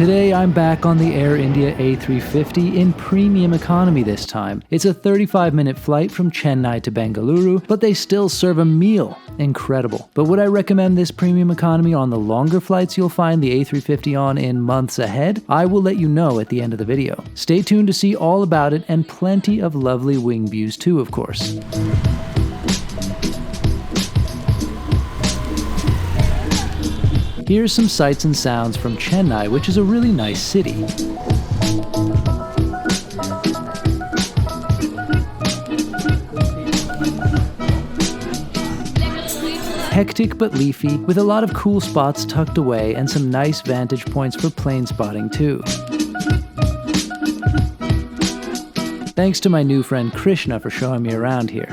Today I'm back on the Air India A350 in premium economy this time. It's a 35-minute flight from Chennai to Bengaluru, but they still serve a meal. Incredible. But would I recommend this premium economy on the longer flights you'll find the A350 on in months ahead? I will let you know at the end of the video. Stay tuned to see all about it, and plenty of lovely wing views too, of course. Here's some sights and sounds from Chennai, which is a really nice city. Hectic but leafy, with a lot of cool spots tucked away and some nice vantage points for plane spotting too. Thanks to my new friend Krishna for showing me around here.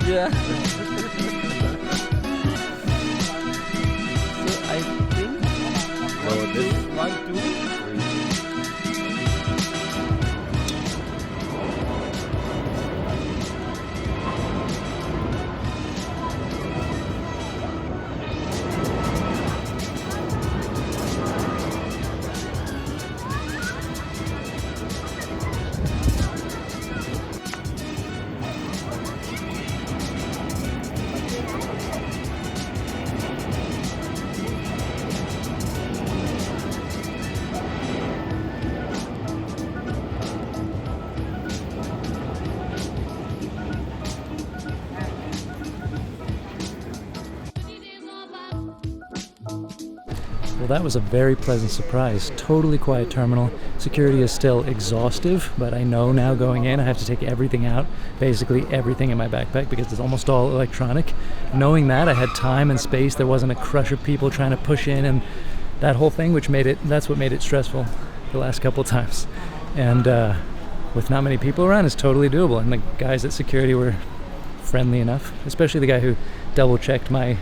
Yeah. So I think this is 1, 2, 3. Well, that was a very pleasant surprise. Totally quiet terminal. Security is still exhaustive, but I know now going in I have to take everything out, basically everything in my backpack, because it's almost all electronic. Knowing that, I had time and space. There wasn't a crush of people trying to push in and that whole thing, that's what made it stressful the last couple of times. And with not many people around, it's totally doable. And the guys at security were friendly enough, especially the guy who double-checked my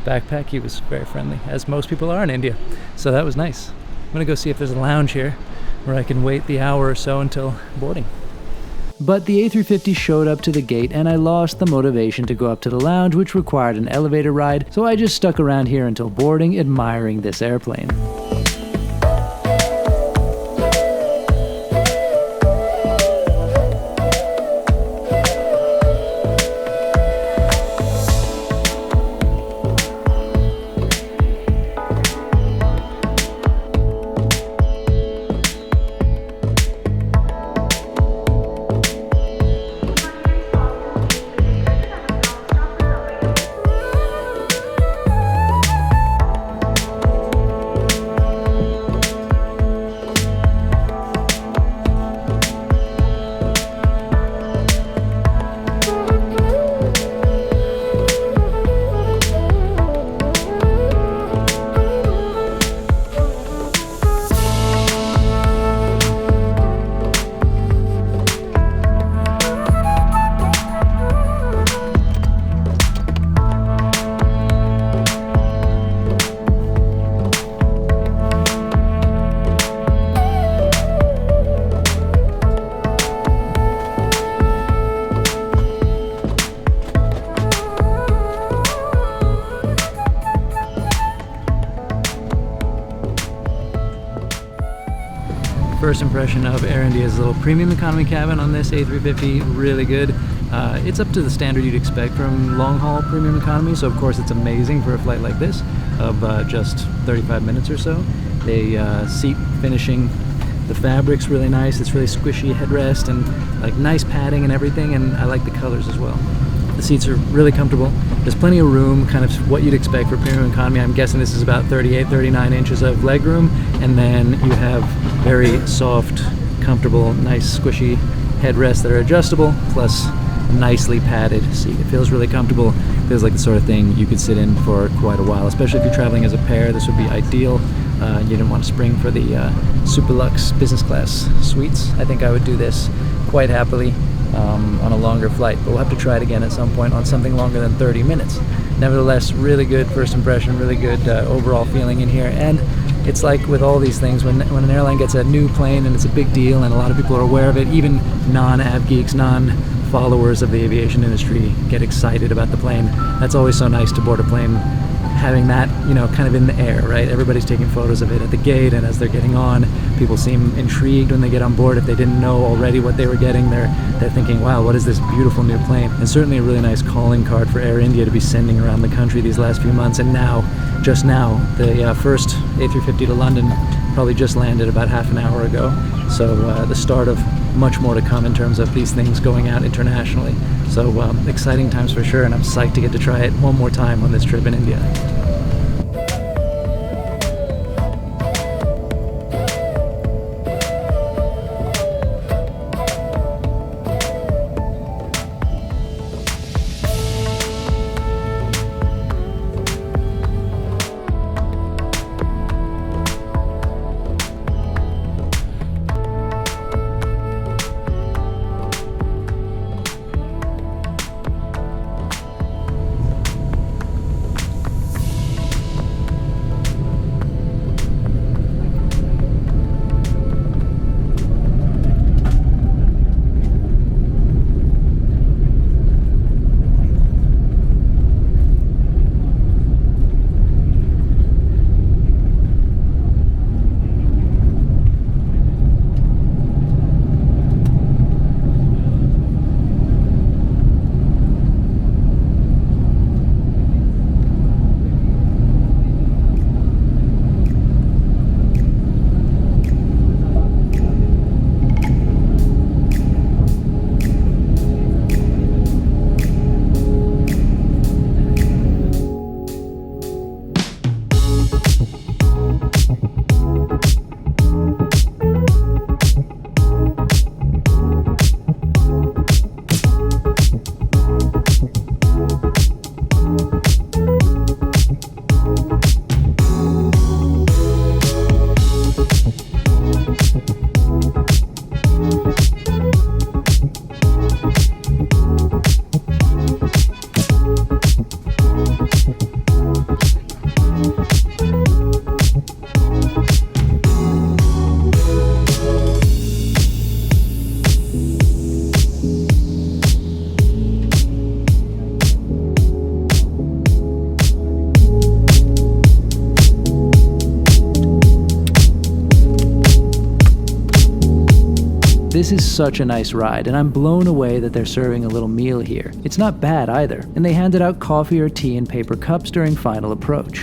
backpack. He was very friendly, as most people are in India, so that was nice. I'm gonna go see if there's a lounge here where I can wait the hour or so until boarding. But the A350 showed up to the gate and I lost the motivation to go up to the lounge, which required an elevator ride, so I just stuck around here until boarding, admiring this airplane. First impression of Air India's little premium economy cabin on this A350, really good. It's up to the standard you'd expect from long-haul premium economy, so of course it's amazing for a flight like this of just 35 minutes or so. The seat finishing, the fabric's really nice. It's really squishy headrest and like nice padding and everything, and I like the colors as well. The seats are really comfortable. There's plenty of room, kind of what you'd expect for premium economy. I'm guessing this is about 38, 39 inches of leg room, and then you have very soft, comfortable, nice squishy headrests that are adjustable, plus a nicely padded seat. It feels really comfortable. It feels like the sort of thing you could sit in for quite a while, especially if you're traveling as a pair. This would be ideal. You didn't want to spring for the super luxe business class suites. I think I would do this quite happily on a longer flight, but we'll have to try it again at some point on something longer than 30 minutes. Nevertheless, really good first impression, really good overall feeling in here, and it's like with all these things, when an airline gets a new plane and it's a big deal and a lot of people are aware of it, even non-av geeks, non-followers of the aviation industry get excited about the plane. That's always so nice to board a plane having that, you know, kind of in the air, right? Everybody's taking photos of it at the gate, and as they're getting on, people seem intrigued when they get on board. If they didn't know already what they were getting, they're thinking, wow, what is this beautiful new plane? And certainly a really nice calling card for Air India to be sending around the country these last few months. And now, just now, the first A350 to London probably just landed about half an hour ago. So the start of much more to come in terms of these things going out internationally. So exciting times for sure, and I'm psyched to get to try it one more time on this trip in India. This is such a nice ride, and I'm blown away that they're serving a little meal here. It's not bad either, and they handed out coffee or tea in paper cups during final approach.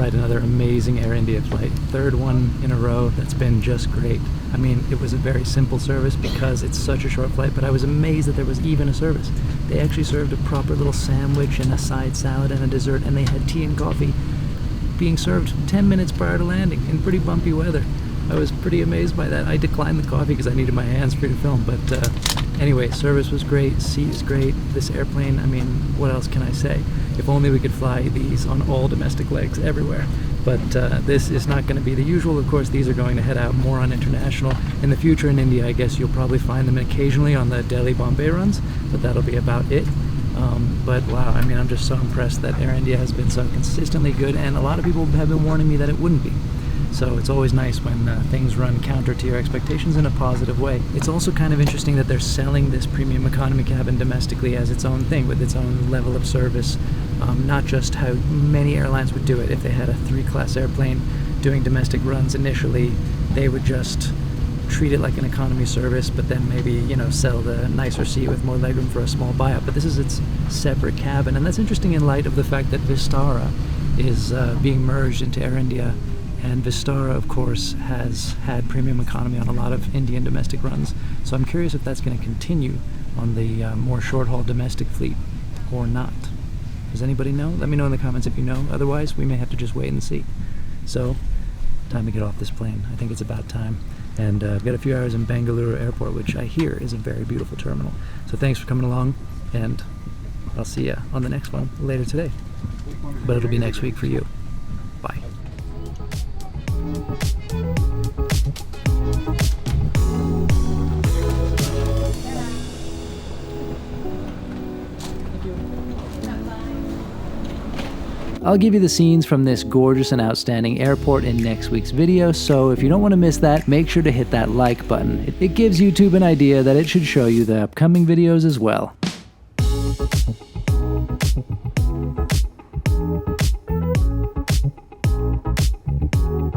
Another amazing Air India flight. Third one in a row that's been just great. I mean, it was a very simple service because it's such a short flight, but I was amazed that there was even a service. They actually served a proper little sandwich and a side salad and a dessert, and they had tea and coffee being served 10 minutes prior to landing in pretty bumpy weather. I was pretty amazed by that. I declined the coffee because I needed my hands free to film, but anyway, service was great, seat is great. This airplane, I mean, what else can I say? If only we could fly these on all domestic legs everywhere. But this is not going to be the usual. Of course, these are going to head out more on international. In the future in India, I guess you'll probably find them occasionally on the Delhi-Bombay runs, but that'll be about it. But wow, I mean, I'm just so impressed that Air India has been so consistently good, and a lot of people have been warning me that it wouldn't be. So it's always nice when things run counter to your expectations in a positive way. It's also kind of interesting that they're selling this premium economy cabin domestically as its own thing, with its own level of service, not just how many airlines would do it. If they had a 3-class airplane doing domestic runs initially, they would just treat it like an economy service, but then maybe, you know, sell the nicer seat with more legroom for a small buyout. But this is its separate cabin, and that's interesting in light of the fact that Vistara is being merged into Air India, and Vistara, of course, has had premium economy on a lot of Indian domestic runs. So I'm curious if that's going to continue on the more short-haul domestic fleet or not. Does anybody know? Let me know in the comments if you know. Otherwise, we may have to just wait and see. So, time to get off this plane. I think it's about time. And I've got a few hours in Bengaluru airport, which I hear is a very beautiful terminal. So thanks for coming along, and I'll see you on the next one later today. But it'll be next week for you. Bye. I'll give you the scenes from this gorgeous and outstanding airport in next week's video, so if you don't want to miss that, make sure to hit that like button. It gives YouTube an idea that it should show you the upcoming videos as well.